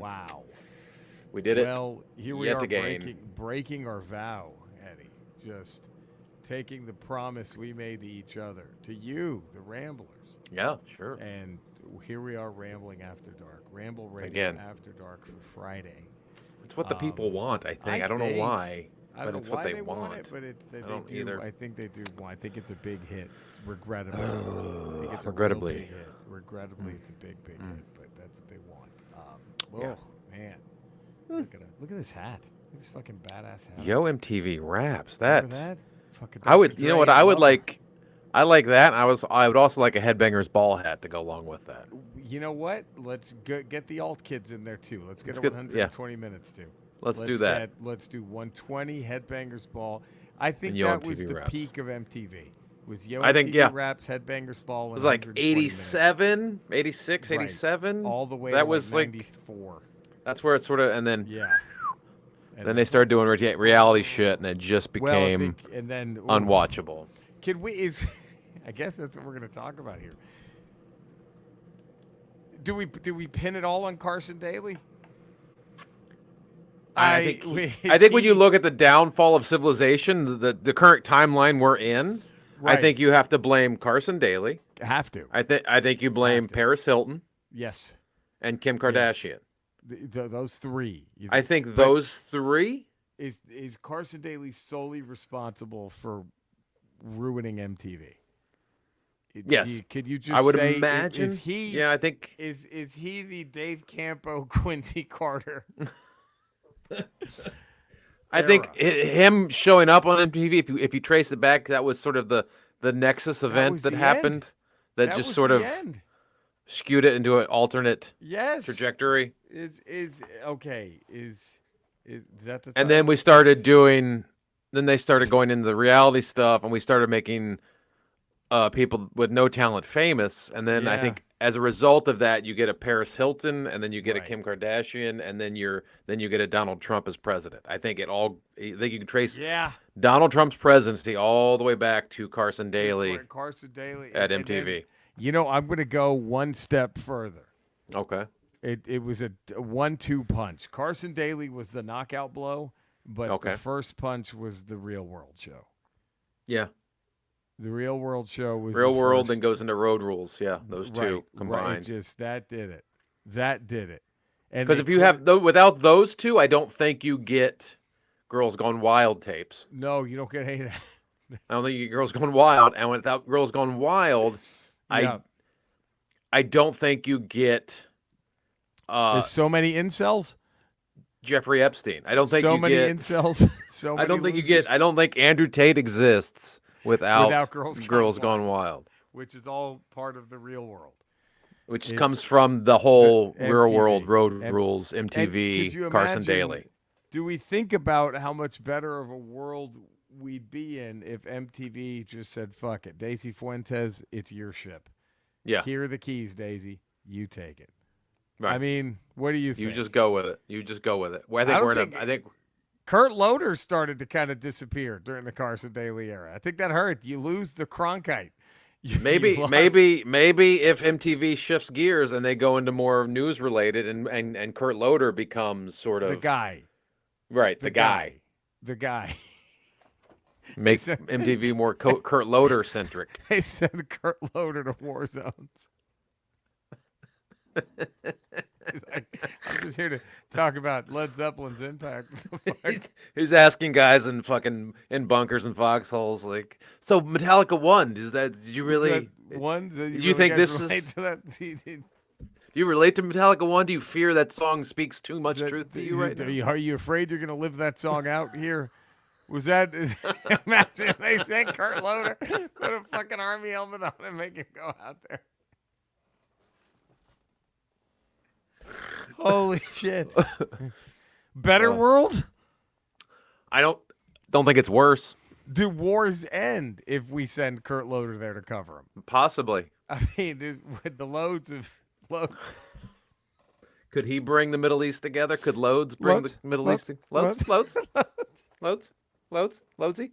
Wow. We did it. Well, here we Yet are again. breaking our vow, Eddie. Just taking the promise we made to each other, to you, the Ramblers. Yeah, sure. And here we are rambling after dark. Ramble Radio Again. after dark for Friday. It's what the people want, I think. I don't know why, but it's what they want. It, but they don't do. either. I think they do. I think it's a big hit. Regrettably, I think it's a Regrettably. real big hit. Regrettably, it's a big hit. But that's what they want. Man, look at this hat. Look at this fucking badass hat. Yo, MTV Raps. Remember That's. that? Fucking I would. Dr. You know Dre what? and I would Lover. like. I like that. I would also like a Headbangers Ball hat to go along with that. You know what? Let's get the alt kids in there too. Let's get 120 minutes too. Let's do that. Let's do 120 Headbangers Ball. I think And Yo that MTV was the Raps. peak of MTV. Was Yo I think, MTV yeah. Raps, Headbangers Ball. It was like 87, 86, Right. 87. All the way that to was like like 94. That's where it sort of, and then Yeah. And then they started doing reality shit, and it just became and then unwatchable. Can we? I guess that's what we're going to talk about here. Do we pin it all on Carson Daly? I think when you look at the downfall of civilization, the current timeline we're in, Right. I think you have to blame Carson Daly. Have to. I think you blame Paris Hilton Yes. and Kim Kardashian. Those three. I think those three. Is Carson Daly solely responsible for ruining MTV? Yes. Could you just I would say, imagine. Is he? Yeah, I think. Is he the Dave Campo Quincy Carter? I think him showing up on MTV, if you trace it back, that was sort of the Nexus event that happened that just sort of skewed it into an alternate trajectory. Is that the? And then we started doing. Then they started going into the reality stuff, and we started making people with no talent famous. And then I think as a result of that, you get a Paris Hilton, and then you get a Kim Kardashian, and then you get a Donald Trump as president. I think I think you can trace Donald Trump's presidency all the way back to Carson Daly. At MTV. Then, I'm going to go one step further. Okay. It was a 1-2 punch. Carson Daly was the knockout blow, but the first punch was the Real World show. Yeah. The Real World show was Real World, then goes into Road Rules. Yeah, those two combined. Right, that did it. That did it. Because if you have without those two, I don't think you get Girls Gone Wild tapes. No, you don't get any of that. I don't think you get Girls Gone Wild, and without Girls Gone Wild, I don't think you get. There's so many incels. Jeffrey Epstein. I don't think so you many get incels. So many I don't think losers. you get. I don't think Andrew Tate exists without Girls Gone Wild, which is all part of the Real World. Which comes from the whole Real World, Road Rules, and MTV, could you Carson imagine, Daly. Do we think about how much better of a world we'd be in if MTV just said, fuck it, Daisy Fuentes, it's your ship. Yeah. Here are the keys, Daisy. You take it. Right. I mean, what do you think? You just go with it. Well, I think Kurt Loder started to kind of disappear during the Carson Daly era. I think that hurt. You lose the Cronkite. Maybe if MTV shifts gears and they go into more news related and Kurt Loder becomes sort of the guy. Right, the guy. The guy. Make MTV more Kurt Loder centric. They send Kurt Loder to war zones. I'm just here to talk about Led Zeppelin's impact. He's asking guys in bunkers and foxholes like, so Metallica won. Did you really won? Do you think this is? Do you relate to Metallica 1? Do you fear that song speaks too much truth to you right now? Are you afraid you're going to live that song out here? Was that? Imagine they sent Kurt Loder, put a fucking army helmet on and make him go out there. Holy shit! Better world? I don't think it's worse. Do wars end if we send Kurt Loder there to cover them? Possibly. I mean, with the loads. Could he bring the Middle East together? Could Loads bring the Middle East? Loadsy?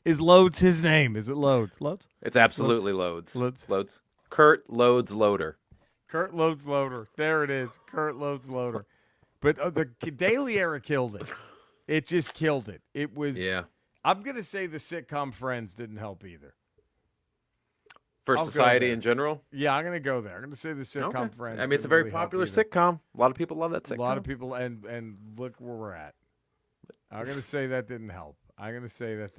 Is Loads his name? Is it Loads? Loads? It's absolutely Loads. Loads. Loads. Kurt Loads Loader. Kurt Loads Loader. There it is. Kurt Loads Loader. But the Daily era killed it. It just killed it. It was. Yeah. I'm gonna say the sitcom Friends didn't help either. For I'll go society there. in general? Yeah, I'm gonna go there. I'm gonna say the sitcom Okay. Friends. I mean, it's a didn't very really help popular either. sitcom. A lot of people love that sitcom. A lot of people, and look where we're at. I'm gonna say that didn't help. I'm gonna say that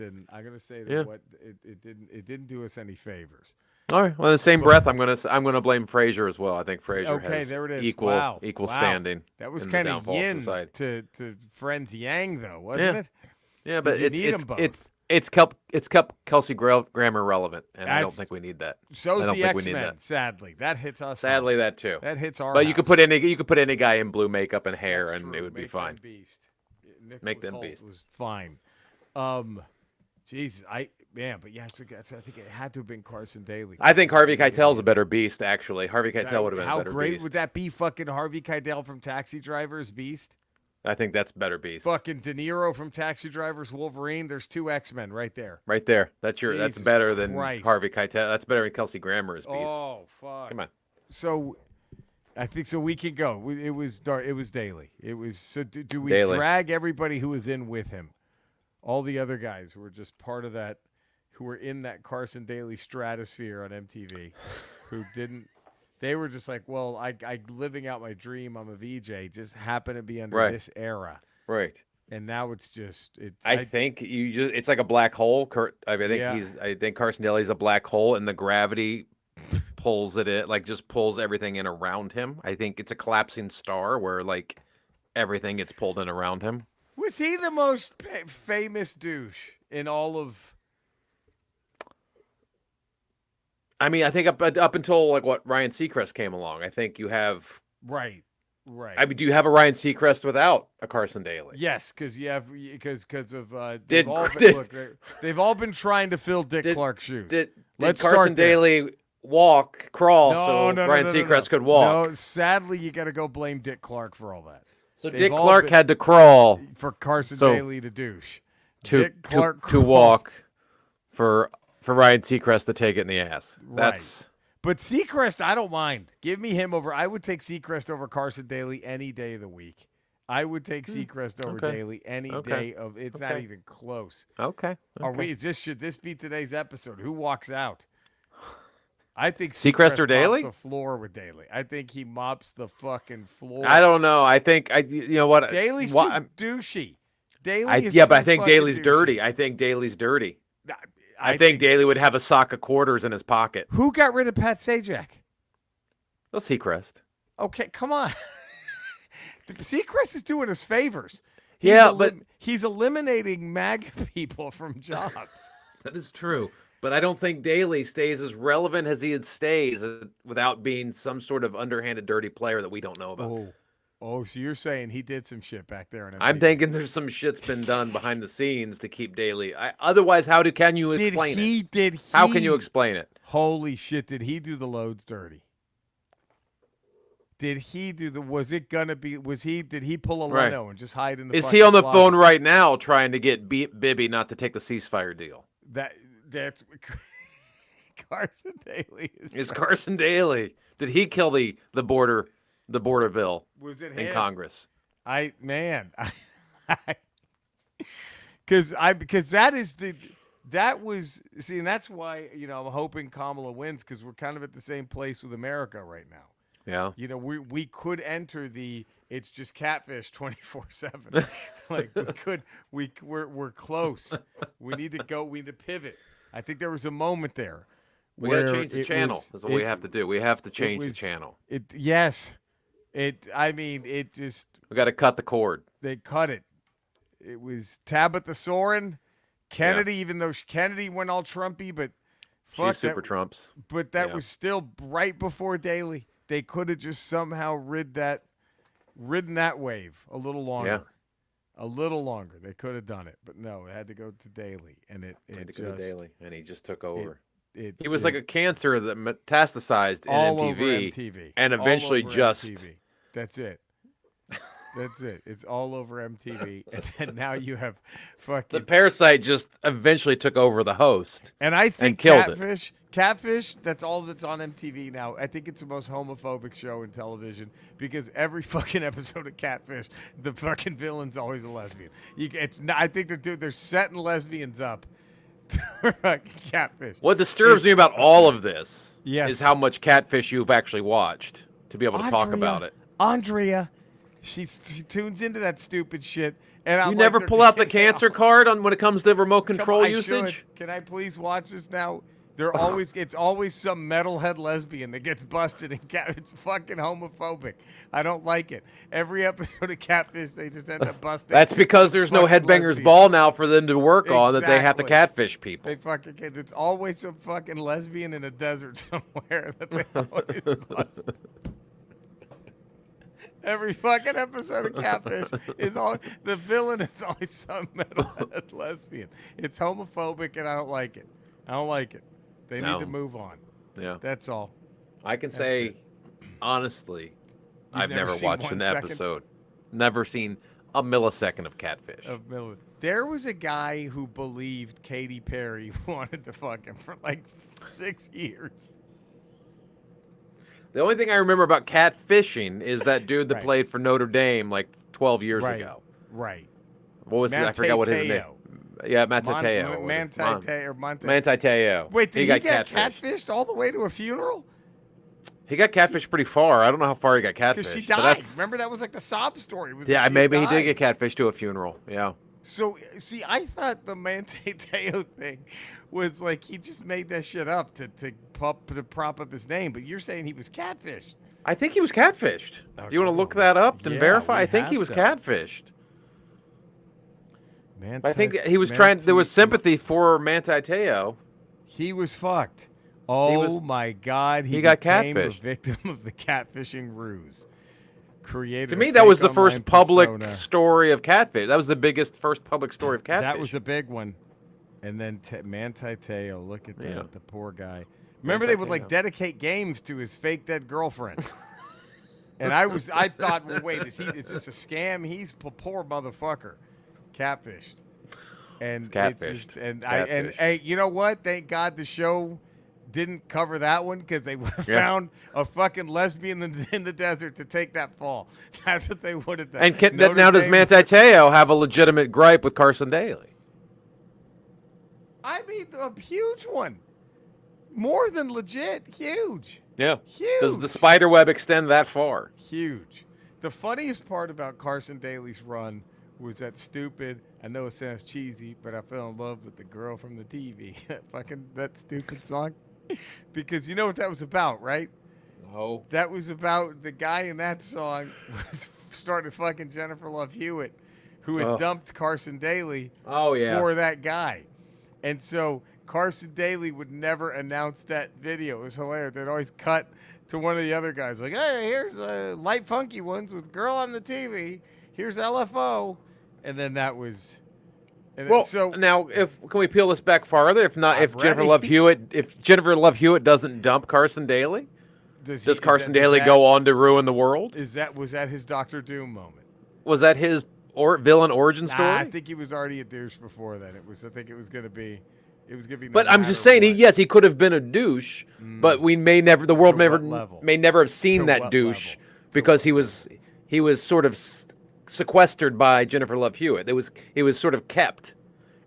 Yeah. what it didn't do us any favors. All right. Well, in the same breath, I'm gonna blame Frasier as well. I think Frasier Okay, has there it is. equal Wow. standing. That was in the kind of downfall of yin society. to Friends Yang though, wasn't it? Yeah, but you need 'em both? it's kept Kelsey Grammer relevant, and I don't That's- think we need that. So's I don't the think we need X-Men. that. Sadly, that hits us. Sadly, hard. that too. That hits our. But you could house. put any guy in blue makeup and hair, That's and true. it would be Make fine. them beast. Make them Nicholas Hoult beast. was fine. Jesus, I think it had to have been Carson Daly. I think Harvey Keitel's a better beast. Actually, Harvey Keitel would have been How a better great beast. would that be? Fucking Harvey Keitel from Taxi Driver's Beast. I think that's better beast. Fucking De Niro from Taxi Driver's Wolverine. There's two X-Men right there. Right there. That's Jesus better than Christ. Harvey Keitel. That's better than Kelsey Grammer as beast. Oh fuck! Come on. So, I think so. We can go. It was dark. It was Daly. It was. So do we Daly. drag everybody who was in with him? All the other guys who were just part of that, who were in that Carson Daly stratosphere on MTV, who didn't. They were just like, well, I living out my dream. I'm a VJ. Just happen to be under Right. this era, Right. and now it's just. I think it's like a black hole. I think Carson Daly's a black hole, and the gravity pulls it in, like just pulls everything in around him. I think it's a collapsing star where like everything gets pulled in around him. Was he the most famous douche in all of? I mean, I think up until like what Ryan Seacrest came along, I think you have. Right. I mean, do you have a Ryan Seacrest without a Carson Daly? Yes, because you have because of Did- they've all been trying to fill Dick Did- Clark's shoes. Did Let's Carson start there. Daly crawl so Ryan Seacrest could walk? No, sadly, you got to go blame Dick Clark for all that. So They've Dick all Clark been- had to crawl For Carson So, Daly to douche. to Dick Clark to crawled. walk for Ryan Seacrest to take it in the ass. Right. That's But Seacrest, I don't mind. Give me him over. I would take Seacrest over Carson Daly any day of the week. I would take Seacrest over okay. Daly any Okay. day of. It's not Okay. even close. okay. Are we? Should this be today's episode? Who walks out? I think Seacrest or mops Daly? the floor with Daly. I think he mops the fucking floor. I don't know. I think you know what? Daly's what, too douchey. Daly I, is yeah, but too I think fucking Daly's douchey. dirty. I think Daly's dirty. I think Daly would have a sock of quarters in his pocket. Who got rid of Pat Sajak? Well, Seacrest. Okay, come on. Seacrest is doing us favors. But he's eliminating MAGA people from jobs. that is true. But I don't think Daly stays as relevant as he stays without being some sort of underhanded, dirty player that we don't know about. So you're saying he did some shit back there? On I'm MTV. thinking there's some shit's been done behind the scenes to keep Daly. Otherwise, can you explain it? How can you explain it? Holy shit! Did he do the loads dirty? Did he do the? Was it gonna be? Did he pull a Right. Leno and just hide in the? Is he fucking on the closet? phone right now trying to get Bibby not to take the ceasefire deal? That's Carson Daly. Is Carson Daly? Did he kill the border bill Was it in him? Congress? Because that was and that's why I'm hoping Kamala wins because we're kind of at the same place with America right now. Yeah. We could enter it's just catfish 24/7. Like we're close. We need to pivot. I think there was a moment there. We got to where change the it channel. was- That's what we it- have to do. We have to change the was- channel. Yes. It just We got to cut the cord. they cut it. It was Tabitha Soren, Kennedy, even though Kennedy went all Trumpy, but fuck She's super that, Trumps. But that Yeah. was still right before Daly. They could have just somehow ridden that wave a little longer. Yeah. A little longer. They could have done it, but no, it had to go to Daly, and it Had to just go to Daly, and he just took over. it He was like a cancer that metastasized in all MTV, over MTV and All eventually over just MTV. That's it. That's it. It's all over MTV. And then now you have The fucking. parasite just eventually took over the host And I and think killed it. Catfish, that's all that's on MTV now. I think it's the most homophobic show in television because every fucking episode of Catfish, the fucking villain's always a lesbian. I think they're setting lesbians up to fucking Catfish. What disturbs me about all of this Yes. is how much Catfish you've actually watched to be able to talk about it. Andrea, she tunes into that stupid shit. And I'm You never like, pull out the cancer card on when it comes to remote control usage? Should. Can I please watch this now? It's always some metalhead lesbian that gets busted, and it's fucking homophobic. I don't like it. Every episode of Catfish, they just end up busting. That's because there's no Headbangers lesbian. Ball now for them to work on that they have to catfish people. It's always some fucking lesbian in a desert somewhere that they always bust. Every fucking episode of Catfish the villain is always some metalhead lesbian. It's homophobic, and I don't like it. They need to move on. Yeah, that's all. I can say, honestly, I've never watched an episode. Never seen a millisecond of Catfish. There was a guy who believed Katy Perry wanted to fuck him for like 6 years. The only thing I remember about catfishing is that dude that played for Notre Dame like 12 years ago. Right. What was I forgot what his name. Yeah, Manti-Te'o. Manti-Te'o. Wait, did he get catfished all the way to a funeral? He got catfished pretty far. I don't know how far he got catfished. Because she died. Remember, that was like the sob story. Maybe he did get catfished to a funeral. Yeah. So, see, I thought the Manti-Te'o thing was like he just made that shit up to prop up his name. But you're saying he was catfished. I think he was catfished. Do you want to look that up and verify? I think he was catfished. I think he was trying. There was sympathy for Manti-Te'o. He was fucked. Oh my God! He got became catfished. A victim of the catfishing ruse. To me, that was the first public story of catfish. That was the first public story of catfish. That was a big one. And then Manti-Te'o, look at that, the poor guy. Remember, they would like dedicate games to his fake dead girlfriend. And I thought, well, wait, is this a scam? He's a poor motherfucker, catfished. And catfished. And hey, you know what? Thank God the show didn't cover that one because they would have found a fucking lesbian in the desert to take that fall. That's what they would have done. And now does Manti-Te'o have a legitimate gripe with Carson Daly? I mean, a huge one. More than legit. Huge. Yeah. Huge. Does the spider web extend that far? Huge. The funniest part about Carson Daly's run was that stupid, I know it sounds cheesy, but I fell in love with the girl from the TV. That stupid song. Because you know what that was about, right? No. That was about the guy in that song started fucking Jennifer Love Hewitt, who had dumped Carson Daly for that guy. And so Carson Daly would never announce that video. It was hilarious. They'd always cut to one of the other guys like, hey, here's Light Funky Ones with Girl on the TV. Here's LFO. And then that was... now, can we peel this back farther? If Jennifer Love Hewitt doesn't dump Carson Daly, does Carson Daly go on to ruin the world? Was that his Dr. Doom moment? Was that his villain origin story? I think he was already a douche before then. I think it was going to be. But I'm just saying, he could have been a douche, but we may never. The world may never have seen that douche because he was sort of sequestered by Jennifer Love Hewitt. He was sort of kept,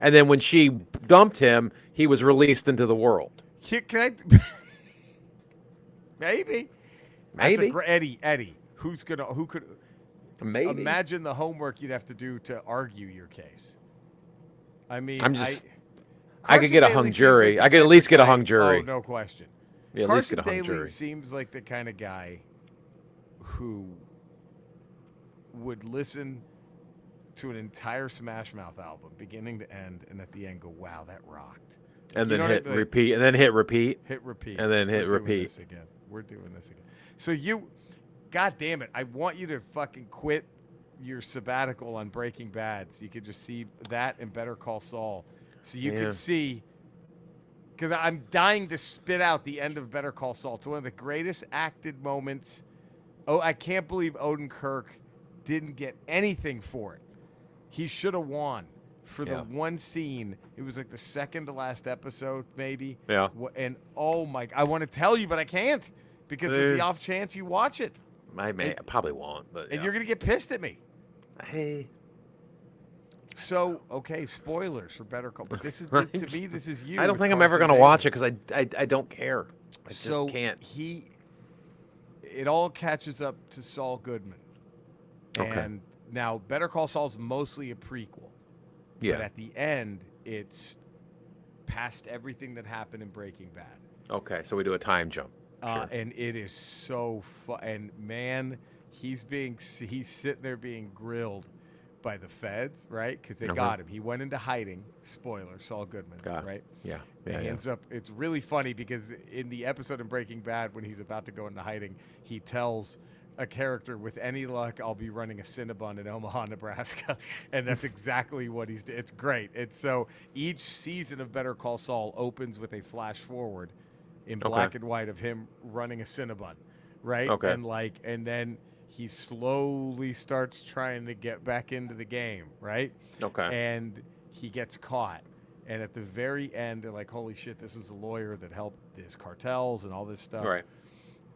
and then when she dumped him, he was released into the world. Maybe. Eddie. Who could? Maybe. Imagine the homework you'd have to do to argue your case. I mean, I could get a hung jury. I could at least get a hung jury. Oh, no question. Yeah, Carson Daly seems like the kind of guy who would listen to an entire Smash Mouth album, beginning to end, and at the end go, "Wow, that rocked," and then hit repeat, and then hit repeat, and then hit repeat. We're doing this again. So God damn it! I want you to fucking quit your sabbatical on Breaking Bad, so you could just see that and Better Call Saul, so you could see. Because I'm dying to spit out the end of Better Call Saul. It's one of the greatest acted moments. Oh, I can't believe Odenkirk didn't get anything for it. He should have won for the Yeah. one scene. It was like the second to last episode, maybe. Yeah. And oh my, I want to tell you, but I can't because there's the off chance you watch it. I probably won't, but And you're going to get pissed at me. Hey. So, okay, spoilers for Better Call. But this is, to me, this is you. I don't with think I'm ever Carson going to Daly. watch it because I don't care. I just can't. It all catches up to Saul Goodman. Okay. And now Better Call Saul's mostly a prequel. Yeah. But at the end, it's past everything that happened in Breaking Bad. Okay, so we do a time jump. Sure. And it is so fun. And man, he's sitting there being grilled by the feds, right? Because they got him. He went into hiding. Spoiler, Saul Goodman, right? Yeah. And he ends up, it's really funny because in the episode in Breaking Bad, when he's about to go into hiding, he tells a character, with any luck, I'll be running a Cinnabon in Omaha, Nebraska. And that's exactly what he's doing. It's great. It's so each season of Better Call Saul opens with a flash forward in black and white of him running a Cinnabon, right? Okay. And then he slowly starts trying to get back into the game, right? Okay. And he gets caught. And at the very end, they're like, holy shit, this is a lawyer that helped these cartels and all this stuff. Right.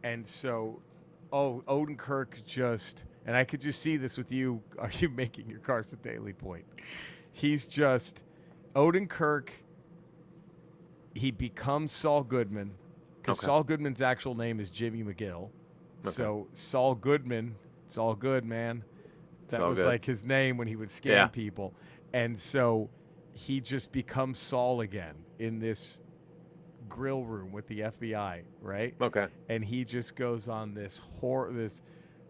And so, Odenkirk just, and I could just see this with you. Are you making your Carson Daly point? He's just, Odenkirk, he becomes Saul Goodman. Because Saul Goodman's actual name is Jimmy McGill. Okay. So Saul Goodman, it's all good, man. That was like his name when he would scam people. And so he just becomes Saul again in this grill room with the FBI, right? Okay. And he just goes on this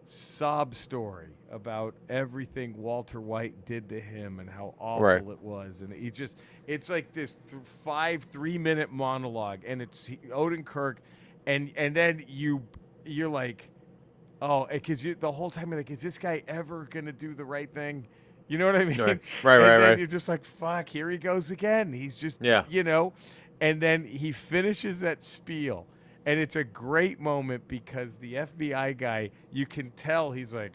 sob story about everything Walter White did to him and how awful it was. And it's like this 3-minute monologue, and it's Odenkirk, and then you're like, oh, because the whole time you're like, is this guy ever gonna do the right thing? You know what I mean? Right. You're just like, fuck, here he goes again. He's just, and then he finishes that spiel. And it's a great moment because the FBI guy, you can tell he's like,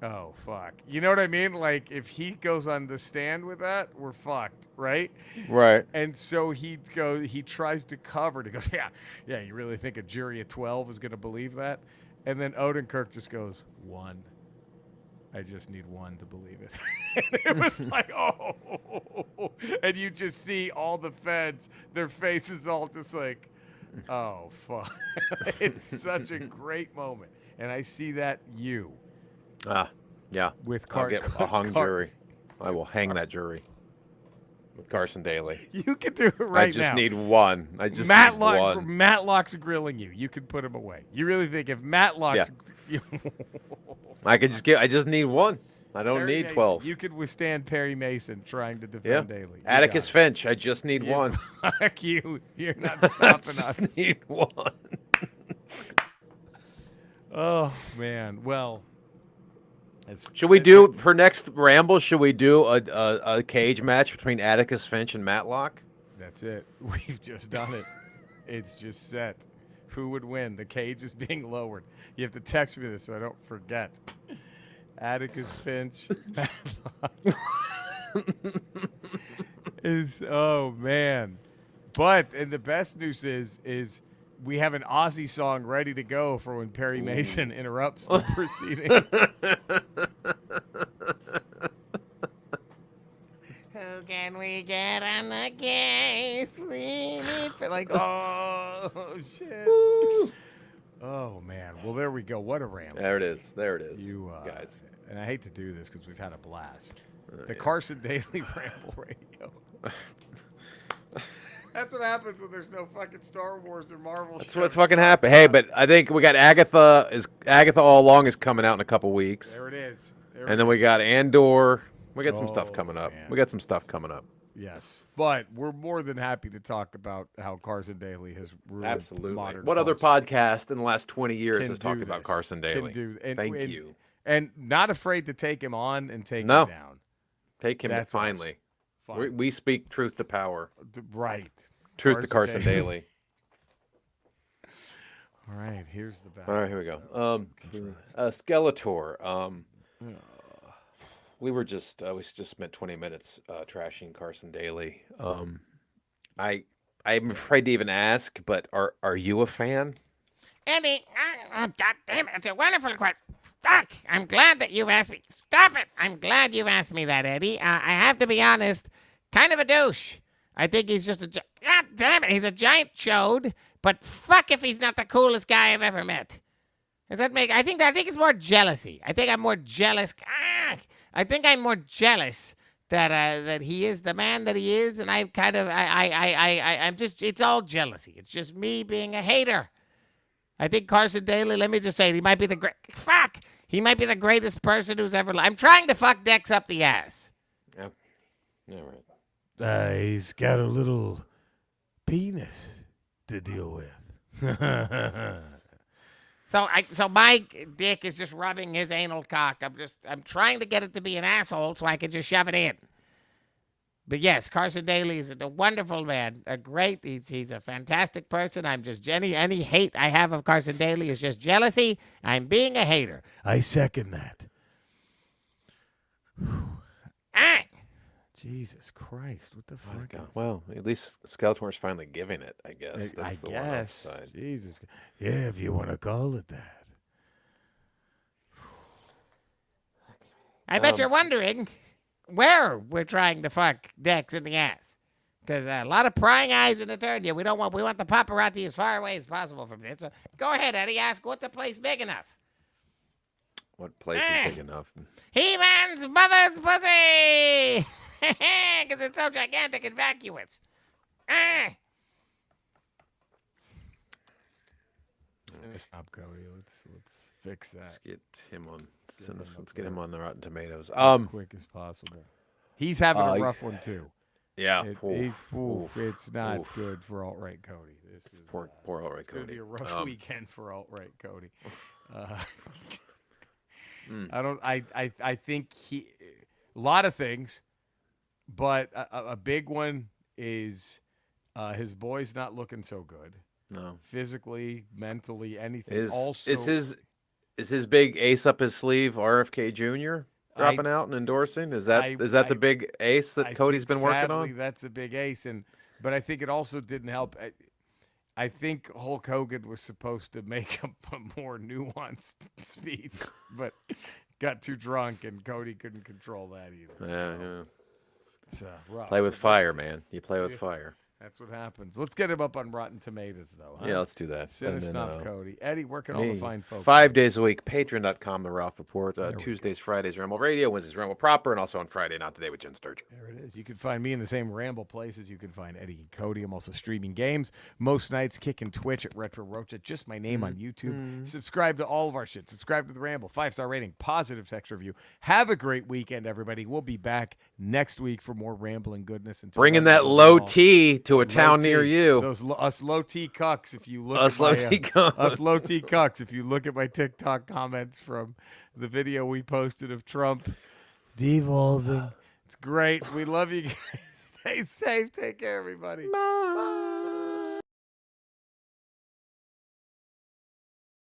oh, fuck. You know what I mean? Like, if he goes on the stand with that, we're fucked, right? Right. And so he tries to cover it. He goes, yeah, you really think a jury of 12 is going to believe that? And then Odenkirk just goes, 1. I just need 1 to believe it. And it was like, oh. And you just see all the feds, their faces all just like, oh, fuck. It's such a great moment. And I see that you. Yeah. With I'll get a hung jury. I will hang that jury with Carson Daly. You can do it right now. I just need 1. Matlock's grilling you. You can put him away. You really think if Matlock's... Yeah. I just need 1. I don't need 12. You could withstand Perry Mason trying to defend Daly. Atticus Finch. I just need 1. Fuck you. You're not stopping us. I just need 1. Oh, man. Well, should we do, for next Ramble, should we do a cage match between Atticus Finch and Matlock? That's it. We've just done it. It's just set. Who would win? The cage is being lowered. You have to text me this so I don't forget. Atticus Finch. Oh, man. And the best news is we have an Aussie song ready to go for when Perry Mason interrupts the proceeding. Who can we get on the case? We need oh, shit. Oh, man. Well, there we go. What a ramble. There it is. You guys. And I hate to do this because we've had a blast. The Carson Daly Ramble Radio. That's what happens when there's no fucking Star Wars or Marvel. That's what fucking happened. Hey, but I think we got Agatha All Along is coming out in a couple weeks. There it is. Then we got Andor. We got some stuff coming up. Yes. But we're more than happy to talk about how Carson Daly has ruined modern What other culture. podcast in the last 20 years has talked about Carson Daly? Thank you. And not afraid to take him on and take him down. Take him finally. We speak truth to power. Right. Truth to Carson Daly. All right, here's the battle. All right, here we go. Skeletor. We just spent 20 minutes trashing Carson Daly. I'm afraid to even ask, but are you a fan? Eddie, God damn it, it's a wonderful question. Fuck, I'm glad that you've asked me. Stop it. I'm glad you've asked me that, Eddie. I have to be honest, kind of a douche. I think he's just God damn it, he's a giant chode, but fuck if he's not the coolest guy I've ever met. Does that make, I think it's more jealousy. I think I'm more jealous. I think I'm more jealous that he is the man that he is, and I'm kind of, I'm just, it's all jealousy. It's just me being a hater. I think Carson Daly, let me just say, he might be the the greatest person who's ever lived. I'm trying to fuck Dex up the ass. Yep. Yeah, right. He's got a little penis to deal with. So my dick is just rubbing his anal cock. I'm trying to get it to be an asshole so I can just shove it in. But yes, Carson Daly is a wonderful man. He's a fantastic person. I'm just any hate I have of Carson Daly is just jealousy. I'm being a hater. I second that. Jesus Christ, what the fuck? Well, at least Skeletor's finally giving it, I guess. I That's the guess. one upside. Jesus. Yeah, if you want to call it that. I bet you're wondering where we're trying to fuck Dex in the ass. Because a lot of prying eyes in the turn. Yeah, we want the paparazzi as far away as possible from this. So go ahead, Eddie. Ask what's a place big enough. What place is big enough? He-Man's mother's pussy! Because it's so gigantic and vacuous. Stop, Cody. Let's fix that. Let's get him on the Rotten Tomatoes. As quick as possible. He's having a rough one too. Yeah. It's not good for alt-right Cody. This is poor alt-right Cody. It's going to be a rough weekend for alt-right Cody. I think a lot of things, but a big one is his boy's not looking so good. No. Physically, mentally, anything. Is his big ace up his sleeve RFK Jr. dropping out and endorsing? Is that the big ace that Cody's been working on? That's a big ace, but I think it also didn't help. I think Hulk Hogan was supposed to make a more nuanced speech, but got too drunk, and Cody couldn't control that either. Yeah. It's rough. Play with fire, man. You play with fire. That's what happens. Let's get him up on Rotten Tomatoes, though. Huh? Yeah, let's do that. Stop, Cody. Eddie, where can all the fine folks? 5 days a week. Patreon.com, The Ralph Report. Tuesdays, Fridays, Ramble Radio. Wednesdays, Ramble Proper. And also on Friday, Not Today with Jen Sturgeon. There it is. You can find me in the same Ramble places. You can find Eddie and Cody. I'm also streaming games. Most nights, kicking Twitch at Retro Rocha. Just my name on YouTube. Subscribe to all of our shit. Subscribe to The Ramble. 5-star rating. Positive text review. Have a great weekend, everybody. We'll be back next week for more rambling goodness. Bringing that low T to a town near you. Us low T cucks. If you look us low T cucks. If you look at my TikTok comments from the video we posted of Trump devolving, it's great. We love you guys. Stay safe. Take care, everybody. Bye.